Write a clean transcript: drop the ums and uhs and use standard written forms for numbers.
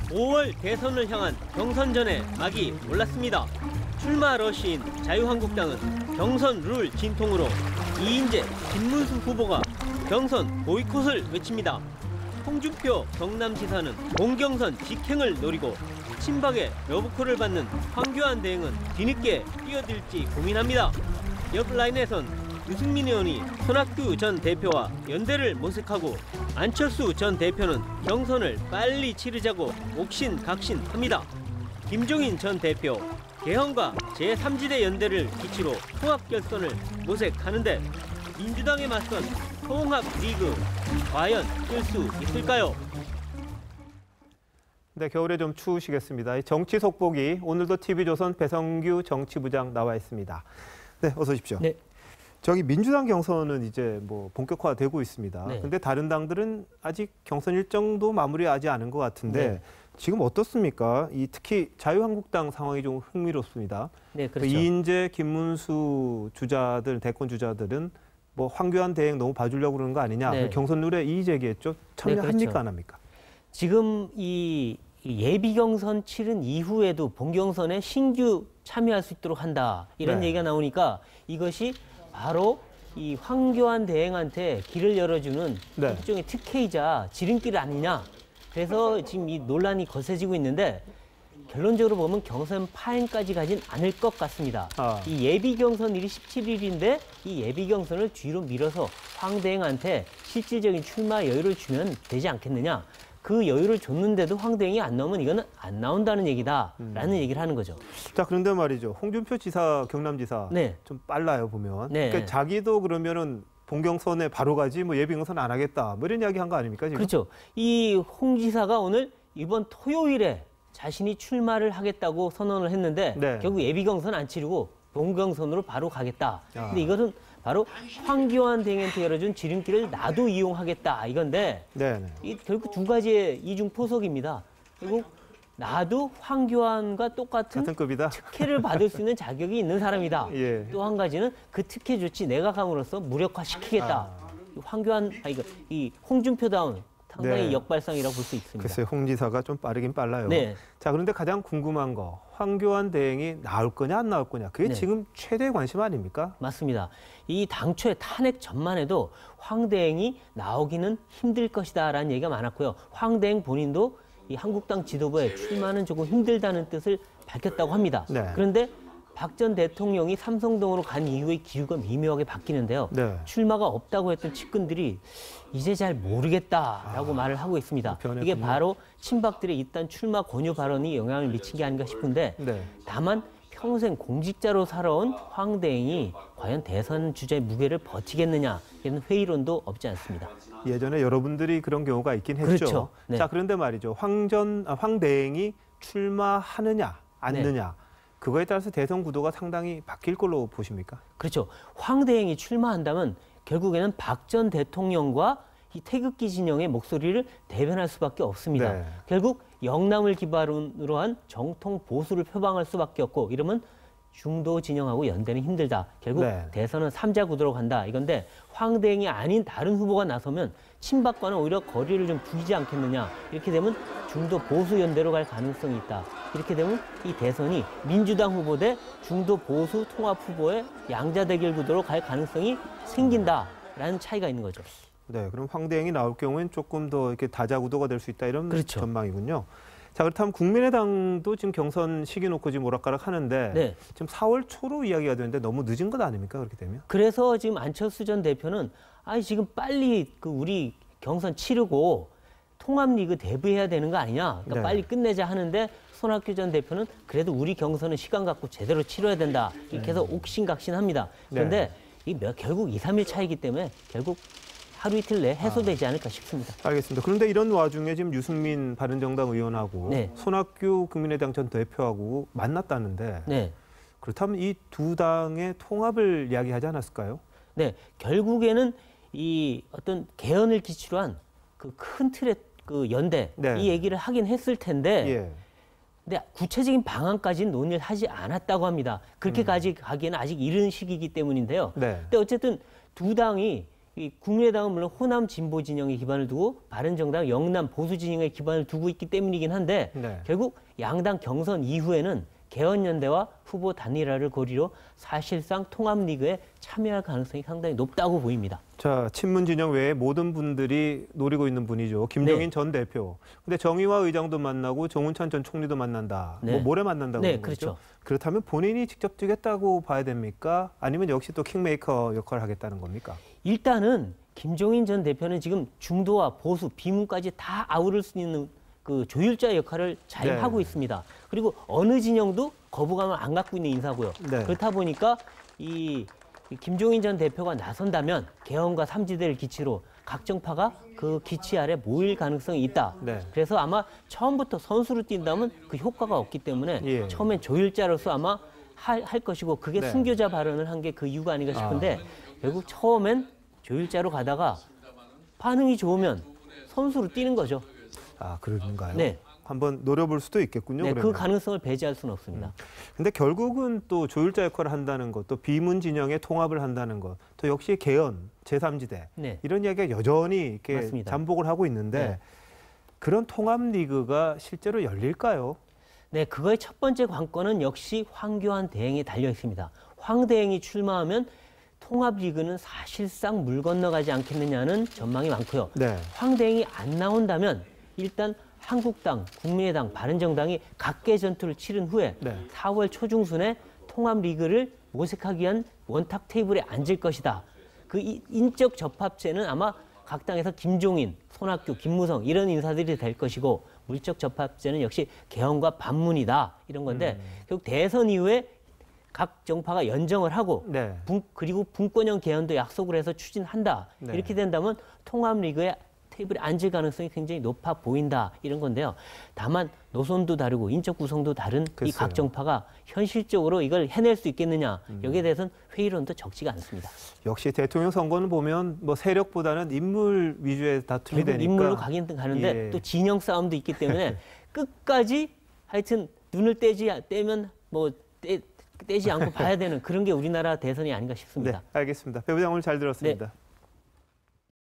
5월 대선을 향한 경선전에 막이 올랐습니다. 출마 러시인 자유한국당은 경선 룰 진통으로 이인재, 김문수 후보가 경선 보이콧을 외칩니다. 홍준표 경남지사는 본경선 직행을 노리고 친박의 러브콜을 받는 황교안 대행은 뒤늦게 뛰어들지 고민합니다. 옆 라인에선 유승민 의원이 손학규 전 대표와 연대를 모색하고 안철수 전 대표는 경선을 빨리 치르자고 옥신각신합니다. 김종인 전 대표, 개헌과 제3지대 연대를 기치로 통합결선을 모색하는데 민주당에 맞선 통합리그 과연 뜰 수 있을까요? 네, 겨울에 좀 추우시겠습니다. 정치 속보기 오늘도 TV조선 배성규 정치부장 나와 있습니다. 네, 어서 오십시오. 네. 저기 민주당 경선은 이제 뭐 본격화되고 있습니다. 네. 근데 다른 당들은 아직 경선 일정도 마무리하지 않은 것 같은데 네. 지금 어떻습니까? 특히 자유한국당 상황이 좀 흥미롭습니다. 네, 그렇죠. 이인재, 김문수 주자들, 대권 주자들은 뭐 황교안 대행 너무 봐주려고 그러는 거 아니냐. 네. 경선 룰에 이의 제기했죠. 참여합니까, 네, 그렇죠. 안 합니까? 지금 이 예비 경선 치른 이후에도 본경선에 신규 참여할 수 있도록 한다. 이런 네. 얘기가 나오니까 이것이 바로 이 황교안 대행한테 길을 열어주는 네. 일종의 특혜이자 지름길 아니냐. 그래서 지금 이 논란이 거세지고 있는데 결론적으로 보면 경선 파행까지 가진 않을 것 같습니다. 이 예비 경선일이 17일인데 이 예비 경선을 뒤로 밀어서 황 대행한테 실질적인 출마 여유를 주면 되지 않겠느냐. 그 여유를 줬는데도 황 대행이 안 나오면 이거는 안 나온다는 얘기다라는 얘기를 하는 거죠. 자, 그런데 말이죠. 홍준표 지사, 경남지사 네. 좀 빨라요, 보면. 네. 그러니까 자기도 그러면은 본경선에 바로 가지 뭐 예비 경선 안 하겠다. 뭐 이런 이야기 한 거 아닙니까, 지금? 그렇죠. 이 홍 지사가 오늘 이번 토요일에 자신이 출마를 하겠다고 선언을 했는데 네. 결국 예비 경선 안 치르고 본경선으로 바로 가겠다. 근데 이것은 바로 황교안 대행한테 열어준 지름길을 나도 이용하겠다 이건데 네. 이 결국 두 가지의 이중포석입니다. 그리고 나도 황교안과 똑같은 같은 급이다. 특혜를 받을 수 있는 자격이 있는 사람이다. 예. 또 한 가지는 그 특혜 조치 내가 감으로써 무력화시키겠다. 이 홍준표다운 상당히 네. 역발상이라고 볼 수 있습니다. 글쎄요, 홍 지사가 좀 빠르긴 빨라요. 네. 자, 그런데 가장 궁금한 거, 황교안 대행이 나올 거냐 안 나올 거냐. 그게 네. 지금 최대의 관심 아닙니까? 맞습니다. 이 당초에 탄핵 전만 해도 황 대행이 나오기는 힘들 것이다라는 얘기가 많았고요. 황 대행 본인도 이 한국당 지도부에 출마는 조금 힘들다는 뜻을 밝혔다고 합니다. 네. 그런데 박 전 대통령이 삼성동으로 간 이후에 기류가 미묘하게 바뀌는데요. 네. 출마가 없다고 했던 측근들이 이제 잘 모르겠다라고 말을 하고 있습니다. 변했군요. 이게 바로 친박들의 이딴 출마 권유 발언이 영향을 미친 게 아닌가 싶은데 네. 다만 평생 공직자로 살아온 황 대행이 과연 대선 주자의 무게를 버티겠느냐 이런 회의론도 없지 않습니다. 예전에 여러분들이 그런 경우가 있긴 했죠. 그렇죠. 네. 자, 그런데 말이죠. 황 대행이 출마하느냐 아니느냐. 네. 그거에 따라서 대선 구도가 상당히 바뀔 걸로 보십니까? 그렇죠. 황 대행이 출마한다면 결국에는 박 전 대통령과 이 태극기 진영의 목소리를 대변할 수밖에 없습니다. 네. 결국 영남을 기반으로 한 정통 보수를 표방할 수밖에 없고 이러면 중도 진영하고 연대는 힘들다. 결국 네. 대선은 삼자 구도로 간다. 이건데 황 대행이 아닌 다른 후보가 나서면 친박과는 오히려 거리를 좀 두지 않겠느냐. 이렇게 되면 중도 보수 연대로 갈 가능성이 있다. 이렇게 되면 이 대선이 민주당 후보 대 중도 보수 통합 후보의 양자 대결 구도로 갈 가능성이 생긴다라는 차이가 있는 거죠. 네, 그럼 황 대행이 나올 경우엔 조금 더 이렇게 다자 구도가 될 수 있다 이런 그렇죠. 전망이군요. 자, 그렇다면 국민의당도 지금 경선 시기 놓고 지금 오락가락 하는데 네. 지금 4월 초로 이야기가 되는데 너무 늦은 것 아닙니까? 그렇게 되면? 그래서 지금 안철수 전 대표는 지금 빨리 우리 경선 치르고 통합리그 대비해야 되는 거 아니냐. 그러니까 네. 빨리 끝내자 하는데 손학규 전 대표는 그래도 우리 경선은 시간 갖고 제대로 치러야 된다. 이렇게 해서 옥신각신합니다. 그런데 결국 2, 3일 차이기 때문에 결국 하루 이틀 내에 해소되지 않을까 싶습니다. 알겠습니다. 그런데 이런 와중에 지금 유승민 바른정당 의원하고 네. 손학규 국민의당 전 대표하고 만났다는데 네. 그렇다면 이 두 당의 통합을 이야기하지 않았을까요? 네. 결국에는 이 어떤 개헌을 기치로 한 그 큰 틀의 그 연대 네. 이 얘기를 하긴 했을 텐데 예. 근데 구체적인 방안까지는 논의를 하지 않았다고 합니다. 그렇게까지 가기에는 아직 이른 시기이기 때문인데요. 네. 근데 어쨌든 두 당이 이 국민의당은 물론 호남 진보 진영에 기반을 두고 바른정당 영남 보수 진영에 기반을 두고 있기 때문이긴 한데 네. 결국 양당 경선 이후에는 개헌연대와 후보 단일화를 고리로 사실상 통합리그에 참여할 가능성이 상당히 높다고 보입니다. 자, 친문 진영 외에 모든 분들이 노리고 있는 분이죠. 김종인 네. 전 대표. 근데 정의화 의장도 만나고 정운찬 전 총리도 만난다. 네. 뭐 모레 만난다고 네, 하는 거죠. 그렇죠. 그렇다면 본인이 직접 뛰겠다고 봐야 됩니까? 아니면 역시 또 킹메이커 역할을 하겠다는 겁니까? 일단은 김종인 전 대표는 지금 중도와 보수, 비문까지 다 아우를 수 있는 그 조율자 역할을 잘 네. 하고 있습니다. 그리고 어느 진영도 거부감을 안 갖고 있는 인사고요. 네. 그렇다 보니까 이 김종인 전 대표가 나선다면 개헌과 삼지대를 기치로 각 정파가 그 기치 아래 모일 가능성이 있다. 네. 그래서 아마 처음부터 선수로 뛴다면 그 효과가 없기 때문에 예. 처음엔 조율자로서 아마 할 것이고 그게 네. 순교자 발언을 한 게 그 이유가 아닌가 싶은데 결국 처음엔 조율자로 가다가 반응이 좋으면 선수로 뛰는 거죠. 아, 그런가요? 네. 한번 노려볼 수도 있겠군요. 네, 그러면. 그 가능성을 배제할 수는 없습니다. 근데 결국은 또 조율자 역할을 한다는 것, 또 비문 진영의 통합을 한다는 것, 또 역시 개헌, 제3지대 네. 이런 이야기가 여전히 이렇게 맞습니다. 잠복을 하고 있는데 네. 그런 통합 리그가 실제로 열릴까요? 네, 그거의 첫 번째 관건은 역시 황교안 대행에 달려 있습니다. 황 대행이 출마하면 통합리그는 사실상 물 건너가지 않겠느냐는 전망이 많고요. 네. 황 대행이 안 나온다면 일단 한국당, 국민의당, 바른정당이 각계 전투를 치른 후에 네. 4월 초중순에 통합리그를 모색하기 위한 원탁 테이블에 앉을 것이다. 그 인적 접합체는 아마 각 당에서 김종인, 손학규, 김무성 이런 인사들이 될 것이고 물적 접합체는 역시 개헌과 반문이다 이런 건데 결국 대선 이후에 각 정파가 연정을 하고 네. 그리고 분권형 개헌도 약속을 해서 추진한다. 네. 이렇게 된다면 통합리그에 테이블에 앉을 가능성이 굉장히 높아 보인다 이런 건데요. 다만 노선도 다르고 인적 구성도 다른 이 글쎄요. 각 정파가 현실적으로 이걸 해낼 수 있겠느냐 여기에 대해서는 회의론도 적지가 않습니다. 역시 대통령 선거는 보면 뭐 세력보다는 인물 위주의 다툼이 결국 되니까 인물로 가긴 가는데 예. 또 진영 싸움도 있기 때문에 끝까지 하여튼 눈을 떼면 뭐 떼지 않고 봐야 되는 그런 게 우리나라 대선이 아닌가 싶습니다. 네, 알겠습니다. 배 부장 오늘 잘 들었습니다. 네.